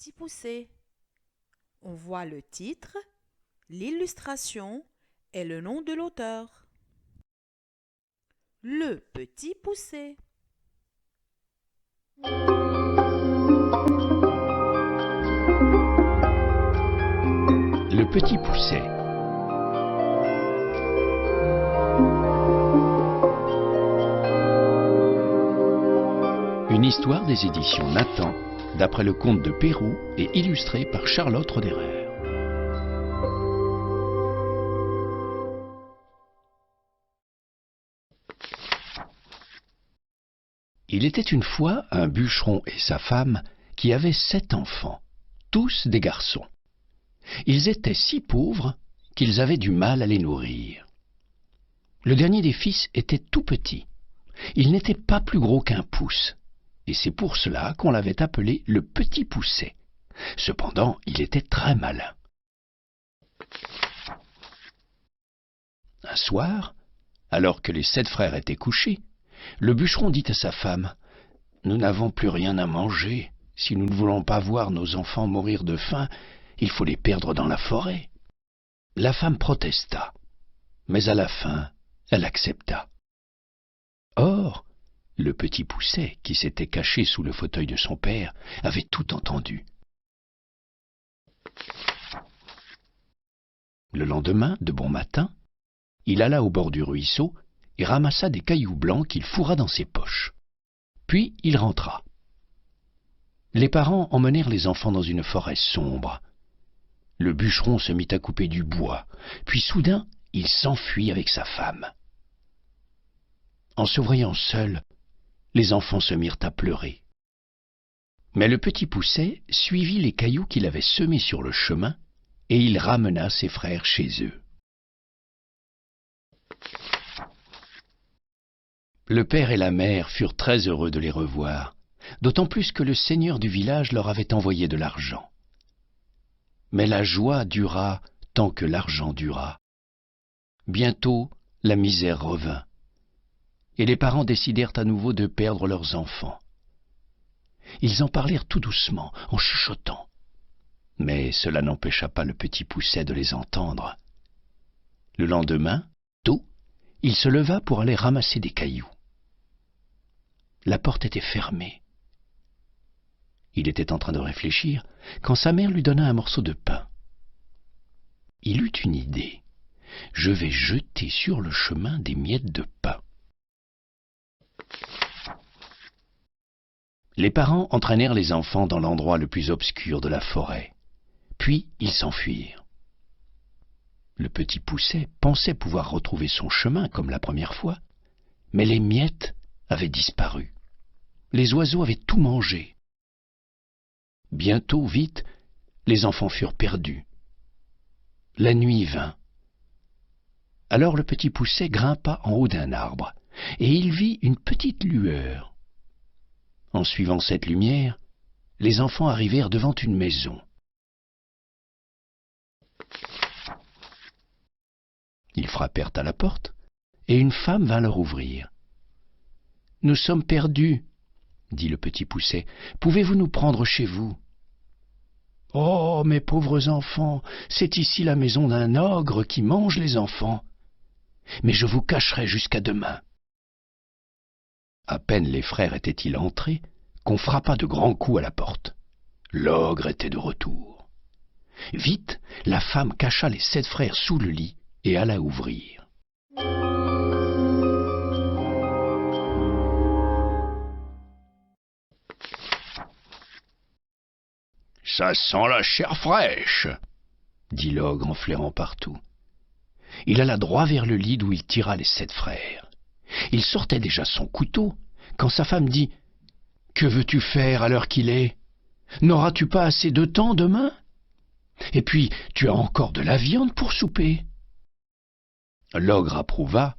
petit poucet. On voit le titre, l'illustration et le nom de l'auteur. Le petit poucet. Le petit poucet. Une histoire des éditions Nathan, d'après le conte de Pérou et illustré par Charlotte Roderer. Il était une fois un bûcheron et sa femme qui avaient 7 enfants, tous des garçons. Ils étaient si pauvres qu'ils avaient du mal à les nourrir. Le dernier des fils était tout petit. Il n'était pas plus gros qu'un pouce, et c'est pour cela qu'on l'avait appelé le petit poucet. Cependant, il était très malin. Un soir, alors que les 7 frères étaient couchés, le bûcheron dit à sa femme : « Nous n'avons plus rien à manger. Si nous ne voulons pas voir nos enfants mourir de faim, il faut les perdre dans la forêt. » La femme protesta, mais à la fin, elle accepta. Or, le petit poucet, qui s'était caché sous le fauteuil de son père, avait tout entendu. Le lendemain, de bon matin, il alla au bord du ruisseau et ramassa des cailloux blancs qu'il fourra dans ses poches. Puis il rentra. Les parents emmenèrent les enfants dans une forêt sombre. Le bûcheron se mit à couper du bois, puis soudain, il s'enfuit avec sa femme. En se voyant seul, les enfants se mirent à pleurer. Mais le petit poucet suivit les cailloux qu'il avait semés sur le chemin et il ramena ses frères chez eux. Le père et la mère furent très heureux de les revoir, d'autant plus que le seigneur du village leur avait envoyé de l'argent. Mais la joie dura tant que l'argent dura. Bientôt, la misère revint, et les parents décidèrent à nouveau de perdre leurs enfants. Ils en parlèrent tout doucement, en chuchotant, mais cela n'empêcha pas le petit poucet de les entendre. Le lendemain, tôt, il se leva pour aller ramasser des cailloux. La porte était fermée. Il était en train de réfléchir quand sa mère lui donna un morceau de pain. Il eut une idée. « Je vais jeter sur le chemin des miettes de pain. » Les parents entraînèrent les enfants dans l'endroit le plus obscur de la forêt. Puis ils s'enfuirent. Le petit poucet pensait pouvoir retrouver son chemin comme la première fois, mais les miettes avaient disparu. Les oiseaux avaient tout mangé. Bientôt, vite, les enfants furent perdus. La nuit vint. Alors le petit poucet grimpa en haut d'un arbre, et il vit une petite lueur. En suivant cette lumière, les enfants arrivèrent devant une maison. Ils frappèrent à la porte, et une femme vint leur ouvrir. « Nous sommes perdus, » dit le petit poucet. « Pouvez-vous nous prendre chez vous ?»« Oh, mes pauvres enfants, c'est ici la maison d'un ogre qui mange les enfants. Mais je vous cacherai jusqu'à demain. » À peine les frères étaient-ils entrés qu'on frappa de grands coups à la porte. L'ogre était de retour. Vite, la femme cacha les 7 frères sous le lit et alla ouvrir. « Ça sent la chair fraîche !» dit l'ogre en flairant partout. Il alla droit vers le lit d'où il tira les 7 frères. Il sortait déjà son couteau quand sa femme dit : « Que veux-tu faire à l'heure qu'il est ? N'auras-tu pas assez de temps demain ? Et puis, tu as encore de la viande pour souper. » L'ogre approuva,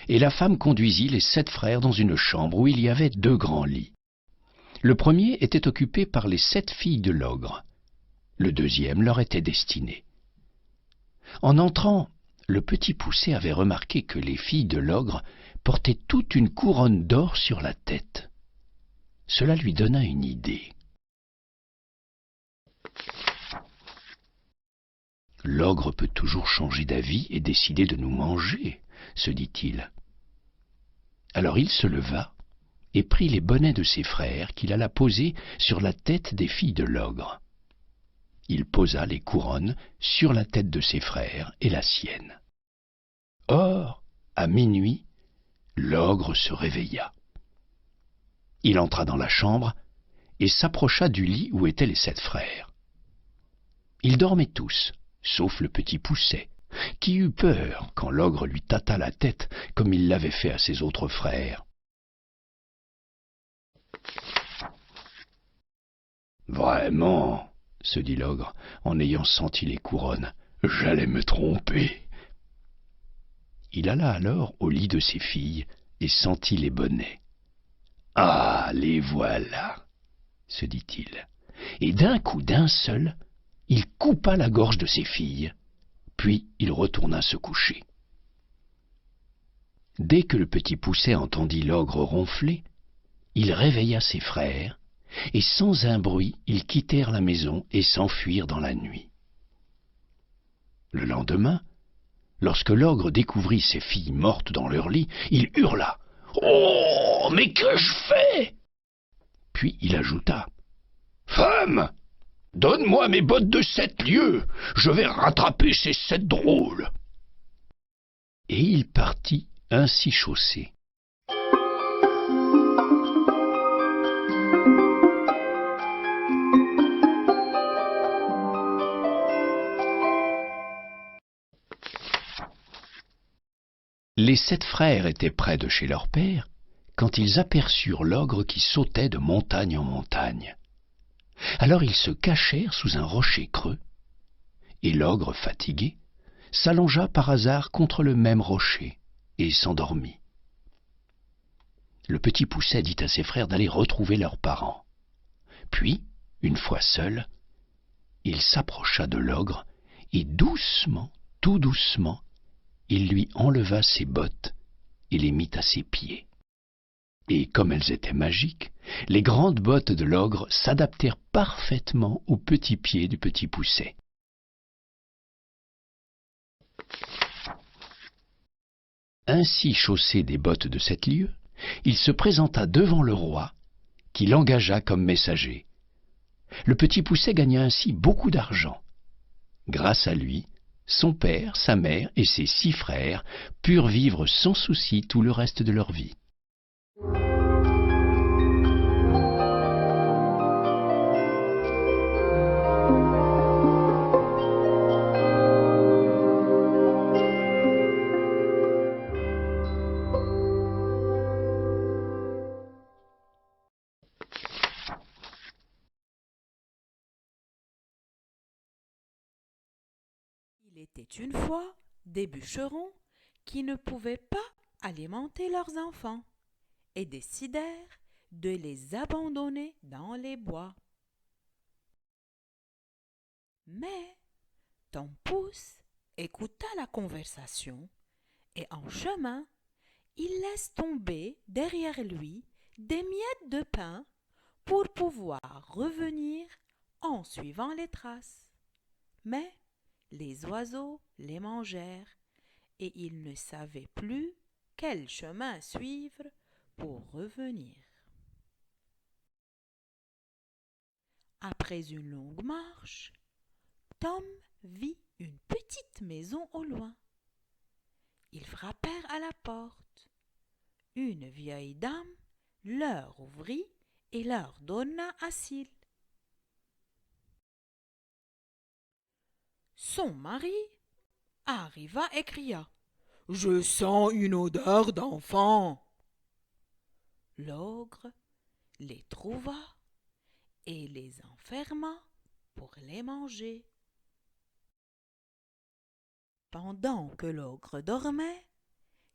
et la femme conduisit les 7 frères dans une chambre où il y avait 2 grands lits. Le premier était occupé par les 7 filles de l'ogre. Le deuxième leur était destiné. En entrant, le petit poucet avait remarqué que les filles de l'ogre portaient toute une couronne d'or sur la tête. Cela lui donna une idée. L'ogre peut toujours changer d'avis et décider de nous manger, se dit-il. Alors il se leva et prit les bonnets de ses frères qu'il alla poser sur la tête des filles de l'ogre. Il posa les couronnes sur la tête de ses frères et la sienne. Or, à minuit, l'ogre se réveilla. Il entra dans la chambre et s'approcha du lit où étaient les 7 frères. Ils dormaient tous, sauf le petit Poucet, qui eut peur quand l'ogre lui tâta la tête comme il l'avait fait à ses autres frères. « Vraiment, se dit l'ogre en ayant senti les couronnes, j'allais me tromper. » Il alla alors au lit de ses filles et sentit les bonnets. « Ah, les voilà !» se dit-il, et d'un coup d'un seul, il coupa la gorge de ses filles, puis il retourna se coucher. Dès que le petit Poucet entendit l'ogre ronfler, il réveilla ses frères, et sans un bruit, ils quittèrent la maison et s'enfuirent dans la nuit. Le lendemain, lorsque l'ogre découvrit ses filles mortes dans leur lit, il hurla « Oh, mais qu'ai-je fait ?» Puis il ajouta « Femme, donne-moi mes bottes de 7 lieues, je vais rattraper ces 7 drôles. » Et il partit ainsi chaussé. Les 7 frères étaient près de chez leur père quand ils aperçurent l'ogre qui sautait de montagne en montagne. Alors ils se cachèrent sous un rocher creux, et l'ogre, fatigué, s'allongea par hasard contre le même rocher et s'endormit. Le petit Poucet dit à ses frères d'aller retrouver leurs parents. Puis, une fois seul, il s'approcha de l'ogre et doucement, tout doucement, il lui enleva ses bottes et les mit à ses pieds. Et comme elles étaient magiques, les grandes bottes de l'ogre s'adaptèrent parfaitement aux petits pieds du petit Poucet. Ainsi chaussé des bottes de 7 lieues, il se présenta devant le roi, qui l'engagea comme messager. Le petit Poucet gagna ainsi beaucoup d'argent. Grâce à lui, son père, sa mère et ses 6 frères purent vivre sans souci tout le reste de leur vie. Il était une fois des bûcherons qui ne pouvaient pas alimenter leurs enfants et décidèrent de les abandonner dans les bois. Mais Tom Pouce écouta la conversation et en chemin, il laisse tomber derrière lui des miettes de pain pour pouvoir revenir en suivant les traces. Mais les oiseaux les mangèrent et il ne savait plus quel chemin suivre pour revenir. Après une longue marche, Tom vit une petite maison au loin. Ils frappèrent à la porte. Une vieille dame leur ouvrit et leur donna asile. Son mari arriva et cria « Je sens une odeur d'enfant !» L'ogre les trouva et les enferma pour les manger. Pendant que l'ogre dormait,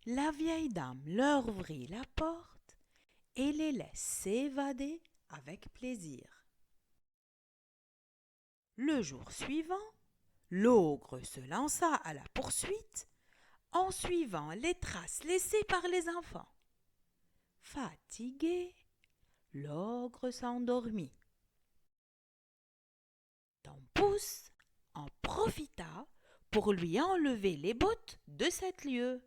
la vieille dame leur ouvrit la porte et les laisse s'évader avec plaisir. Le jour suivant, l'ogre se lança à la poursuite en suivant les traces laissées par les enfants. Fatigué, l'ogre s'endormit. Tom Pouce en profita pour lui enlever les bottes de 7 lieues.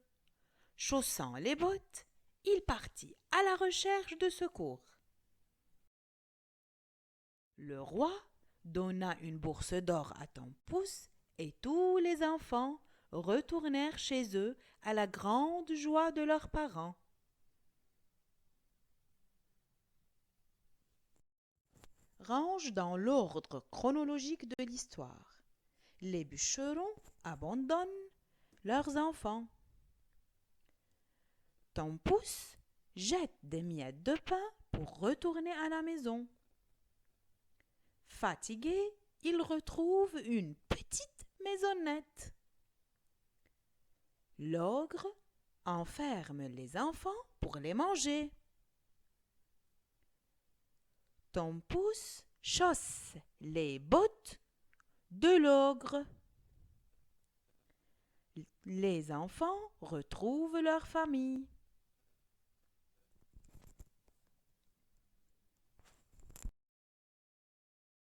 Chaussant les bottes, il partit à la recherche de secours. Le roi donna une bourse d'or à Tom Pouce et tous les enfants retournèrent chez eux à la grande joie de leurs parents. Range dans l'ordre chronologique de l'histoire. Les bûcherons abandonnent leurs enfants. Tom Pouce jette des miettes de pain pour retourner à la maison. Fatigué, il retrouve une petite maisonnette. L'ogre enferme les enfants pour les manger. Tom Pouce chausse les bottes de l'ogre. Les enfants retrouvent leur famille.